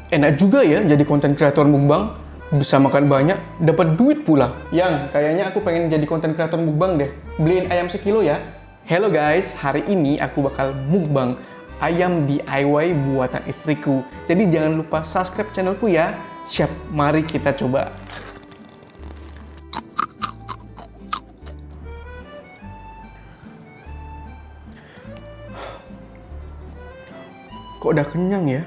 Enak juga ya jadi konten kreator mukbang, bisa makan banyak, dapat duit pula. Yang kayaknya aku pengen jadi konten kreator mukbang deh. Beliin ayam sekilo ya. Hello guys, hari ini aku bakal mukbang ayam DIY buatan istriku. Jadi jangan lupa subscribe channelku ya. Siap, mari kita coba. Kok udah kenyang ya?